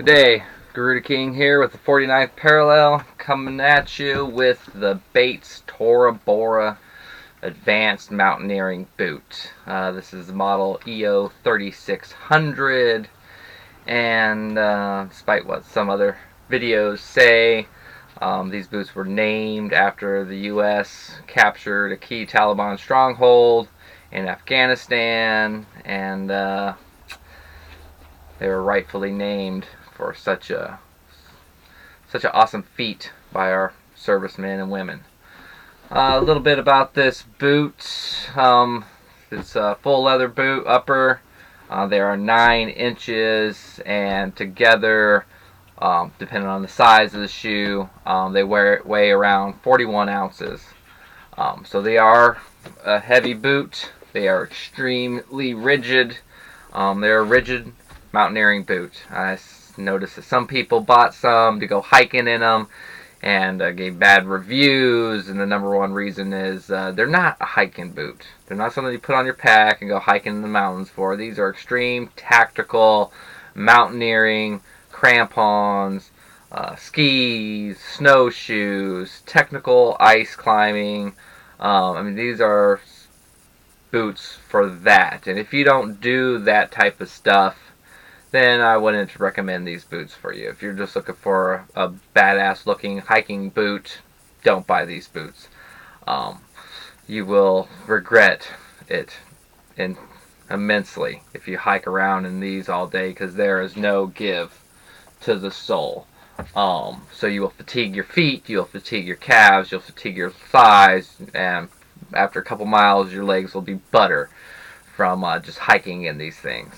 Good day, Garuda King here with the 49th parallel, coming at you with the Bates Tora Bora Advanced Mountaineering Boot. This is the model EO 3600, and despite what some other videos say, these boots were named after the U.S. captured a key Taliban stronghold in Afghanistan, and they were rightfully named for such an awesome feat by our servicemen and women. A little bit about this boot. It's a full leather boot upper. They are 9 inches, and together, depending on the size of the shoe, they weigh around 41 ounces. So they are a heavy boot. They are extremely rigid. They're a rigid mountaineering boot. I noticed that some people bought some to go hiking in them and gave bad reviews, and the number one reason is they're not a hiking boot. They're not something you put on your pack and go hiking in the mountains for. These are extreme tactical mountaineering crampons, skis, snowshoes, technical ice climbing. These are boots for that, and if you don't do that type of stuff, then I wouldn't recommend these boots for you. If you're just looking for a badass looking hiking boot, don't buy these boots. You will regret it immensely if you hike around in these all day, because there is no give to the sole. So you will fatigue your feet, you'll fatigue your calves, you'll fatigue your thighs, and after a couple miles your legs will be butter from just hiking in these things.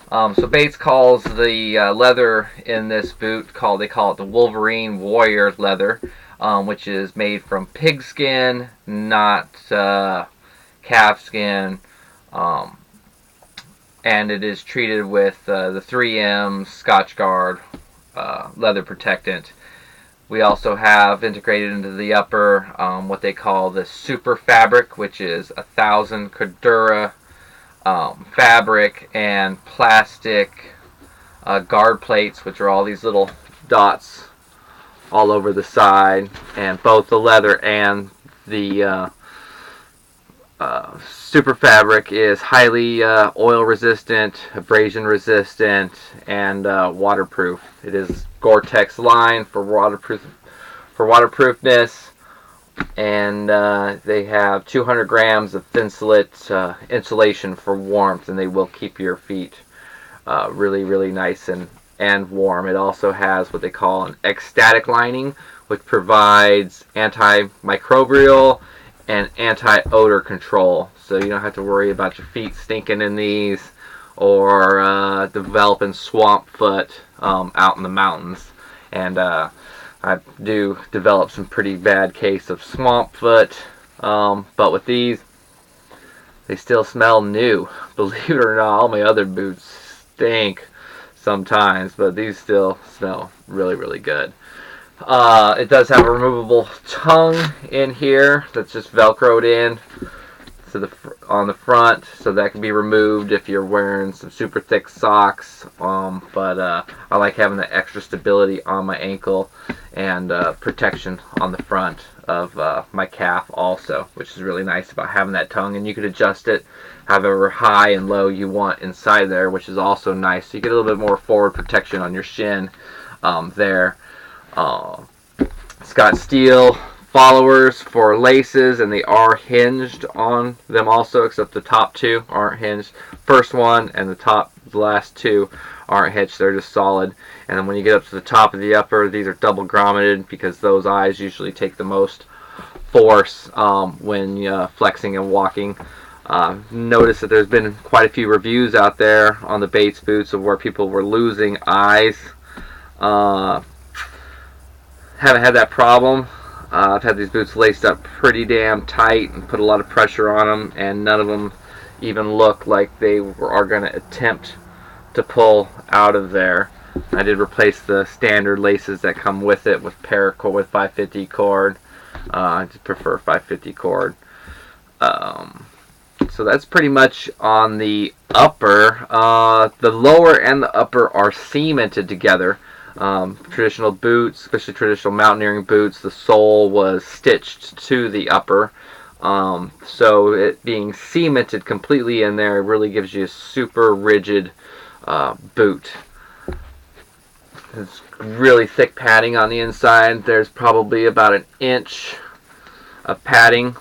So Bates calls the leather in this boot, they call it the Wolverine Warrior leather, which is made from pig skin, not calf skin, and it is treated with the 3M Scotchgard leather protectant. We also have integrated into the upper what they call the super fabric, which is 1,000 Cordura fabric and plastic guard plates, which are all these little dots all over the side, and both the leather and the super fabric is highly oil resistant, abrasion resistant, and waterproof. It is Gore-Tex lined for waterproofness, and they have 200 grams of thin slit insulation for warmth, and they will keep your feet really nice and warm. It also has what they call an ecstatic lining, which provides antimicrobial and anti-odor control, so you don't have to worry about your feet stinking in these or developing swamp foot out in the mountains. And I do develop some pretty bad case of swamp foot, but with these, they still smell new. Believe it or not, all my other boots stink sometimes, but these still smell really good. It does have a removable tongue in here that's just velcroed in to on the front, so that can be removed if you're wearing some super thick socks. But I like having the extra stability on my ankle and protection on the front of my calf also, which is really nice about having that tongue. And you can adjust it however high and low you want inside there, which is also nice. So you get a little bit more forward protection on your shin there. It's got steel followers for laces, and they are hinged on them also, except the top two aren't hinged. First one and the last two aren't hinged. They're just solid. And then when you get up to the top of the upper, these are double grommeted, because those eyes usually take the most force when flexing and walking. Notice that there's been quite a few reviews out there on the Bates boots of where people were losing eyes. Haven't had that problem. I've had these boots laced up pretty damn tight and put a lot of pressure on them, and none of them even look like they are going to attempt to pull out of there. I did replace the standard laces that come with it with paracord, with 550 cord. I just prefer 550 cord. So that's pretty much on the upper. The lower and the upper are cemented together. Traditional boots, especially traditional mountaineering boots, the sole was stitched to the upper. So it being cemented completely in there really gives you a super rigid boot. It's really thick padding on the inside. There's probably about an inch of padding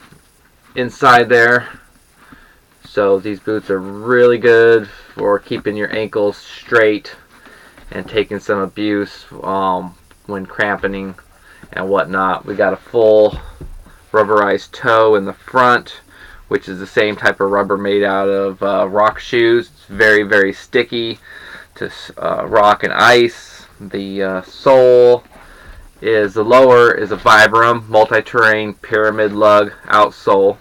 inside there. So these boots are really good for keeping your ankles straight and taking some abuse when cramponing and whatnot. We got a full rubberized toe in the front, which is the same type of rubber made out of rock shoes. It's very, very sticky to rock and ice. The sole is, the lower is a Vibram multi-terrain pyramid lug outsole.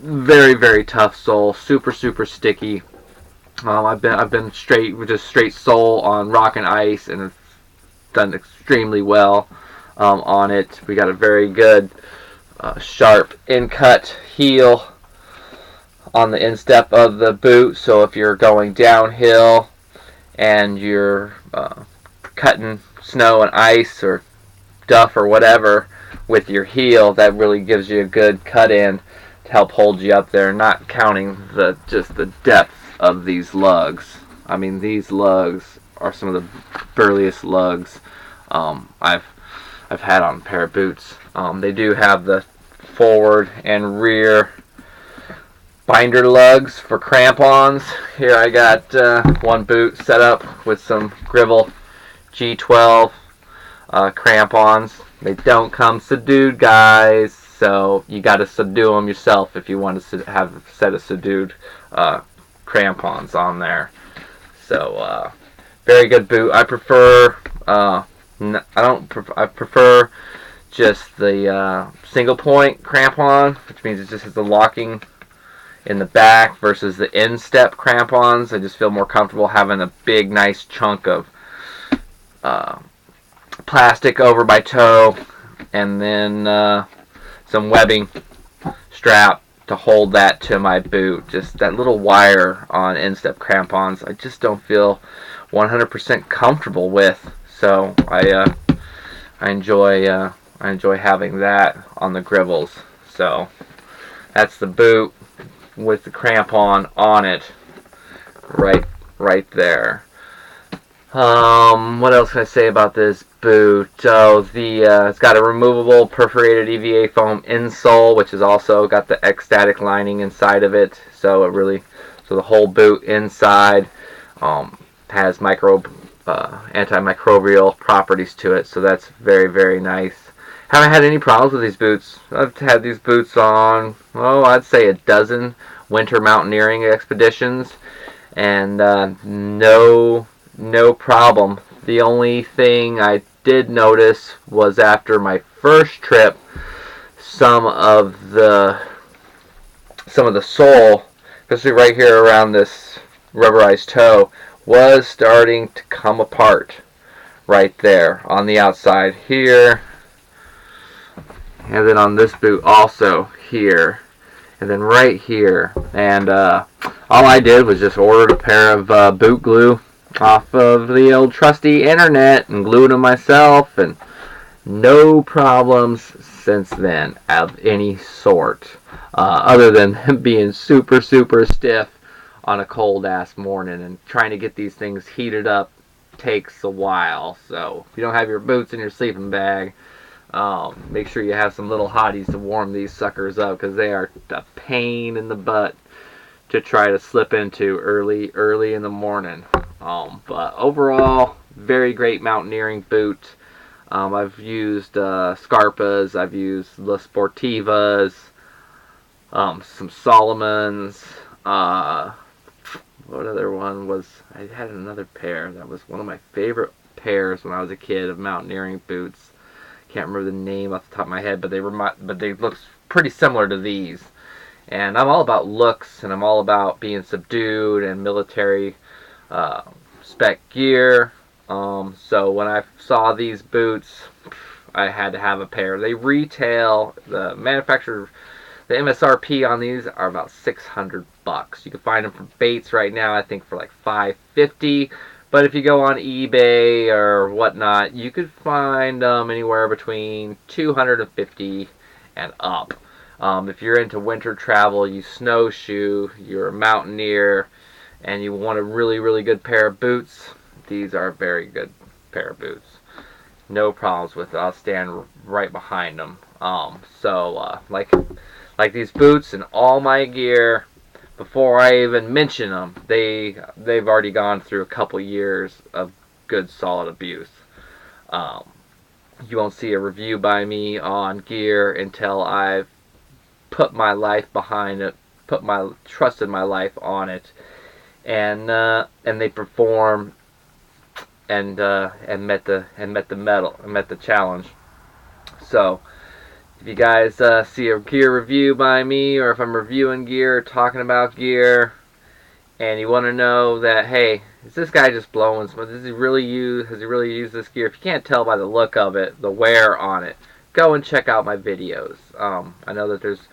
Very, very tough sole, super, super sticky. I've been straight with just straight sole on rock and ice, and it's done extremely well on it. We got a very good sharp in-cut heel on the instep of the boot, so if you're going downhill and you're cutting snow and ice or duff or whatever with your heel, that really gives you a good cut in to help hold you up there, not counting just the depth of these lugs. I mean, these lugs are some of the burliest lugs I've had on a pair of boots. They do have the forward and rear binder lugs for crampons. Here I got one boot set up with some Gribble G12 crampons. They don't come subdued, guys, so you got to subdue them yourself if you want to have a set of subdued crampons on there. So very good boot. I prefer I prefer just the single point crampon, which means it just has the locking in the back, versus the instep crampons. I just feel more comfortable having a big nice chunk of plastic over my toe, and then some webbing strap to hold that to my boot. Just that little wire on instep crampons, I just don't feel 100% comfortable with. So I enjoy having that on the Gribbles. So that's the boot with the crampon on it, right there. What else can I say about this boot? Oh, it's got a removable perforated EVA foam insole, which has also got the X-static lining inside of it. So the whole boot inside has antimicrobial properties to it. So that's very, very nice. Haven't had any problems with these boots. I've had these boots on, I'd say a dozen winter mountaineering expeditions, and no problem. The only thing I did notice was after my first trip, some of the sole, especially right here around this rubberized toe, was starting to come apart right there on the outside here, and then on this boot also here, and then right here. And all I did was just ordered a pair of boot glue off of the old trusty internet and glued them myself, and no problems since then of any sort, other than them being super, super stiff on a cold ass morning, and trying to get these things heated up takes a while. So if you don't have your boots in your sleeping bag, make sure you have some little hotties to warm these suckers up, because they are a pain in the butt to try to slip into early in the morning. But overall, very great mountaineering boot. I've used Scarpas, I've used LaSportivas, some Solomons. What other one was? I had another pair that was one of my favorite pairs when I was a kid of mountaineering boots. Can't remember the name off the top of my head, but they looked pretty similar to these. And I'm all about looks, and I'm all about being subdued and military spec gear. So when I saw these boots, I had to have a pair. They retail, the manufacturer The MSRP on these are about $600. You can find them from Bates right now, I think, for like $550. But if you go on eBay or whatnot, you could find them anywhere between $250 and up. If you're into winter travel, you snowshoe, you're a mountaineer, and you want a really, really good pair of boots, these are a very good pair of boots. No problems with it. I'll stand right behind them. Like these boots and all my gear, before I even mention them, they've already gone through a couple years of good solid abuse. You won't see a review by me on gear until I've put my life behind it, trusted my life on it, and they perform and met the challenge. So if you guys see a gear review by me, or if I'm reviewing gear, talking about gear, and you want to know that, hey, is this guy just blowing smoke? Has he really used this gear? If you can't tell by the look of it, the wear on it, go and check out my videos. I know that there's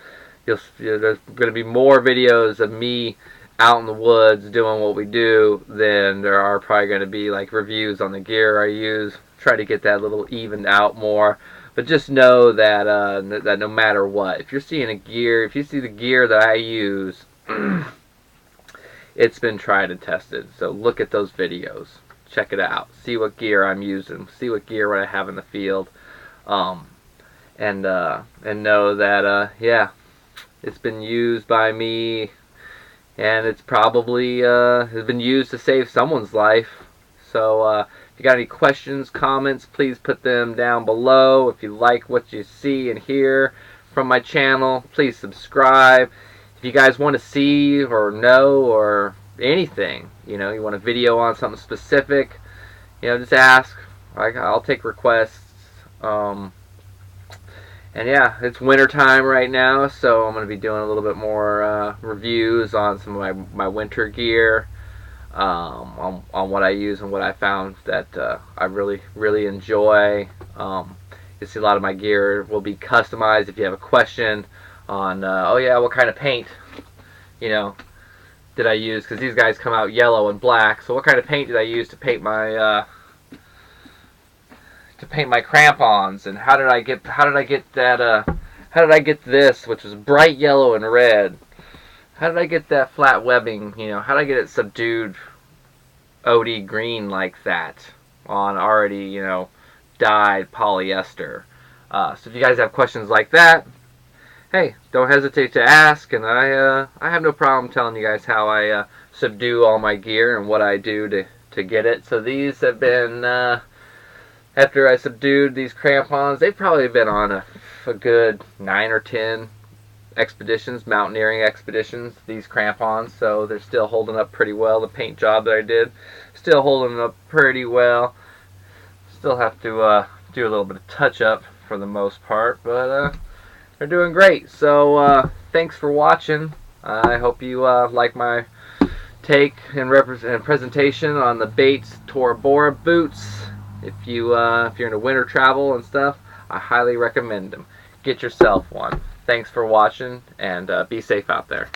going to be more videos of me out in the woods doing what we do than there are probably going to be like reviews on the gear I use. Try to get that a little evened out more. But just know that that no matter what, if you're seeing a gear, if you see the gear that I use, it's been tried and tested. So look at those videos, check it out, see what gear I'm using, see what gear I have in the field, and know that yeah, it's been used by me, and it's probably has been used to save someone's life. So if you got any questions, comments, please put them down below. If you like what you see and hear from my channel, please subscribe. If you guys want to see or know or anything, you want a video on something specific, just ask. I'll take requests. And yeah, it's winter time right now, so I'm going to be doing a little bit more reviews on some of my winter gear, on what I use and what I found that I really, really enjoy. You see a lot of my gear will be customized. If you have a question on, oh yeah, what kind of paint, did I use? Because these guys come out yellow and black. So what kind of paint did I use to paint my crampons? And how did I get that? How did I get this, which was bright yellow and red? How did I get that flat webbing? How did I get it subdued OD green like that on already, dyed polyester? So if you guys have questions like that, hey, don't hesitate to ask, and I have no problem telling you guys how I subdue all my gear and what I do to get it. So these have been, after I subdued these crampons, they've probably been on a good 9 or 10 expeditions, mountaineering expeditions, these crampons, so they're still holding up pretty well. The paint job that I did, still holding up pretty well. Still have to do a little bit of touch-up for the most part, but they're doing great. So thanks for watching. I hope you like my take and presentation on the Bates Tora Bora boots. If you're into winter travel and stuff, I highly recommend them. Get yourself one. Thanks for watching, and be safe out there.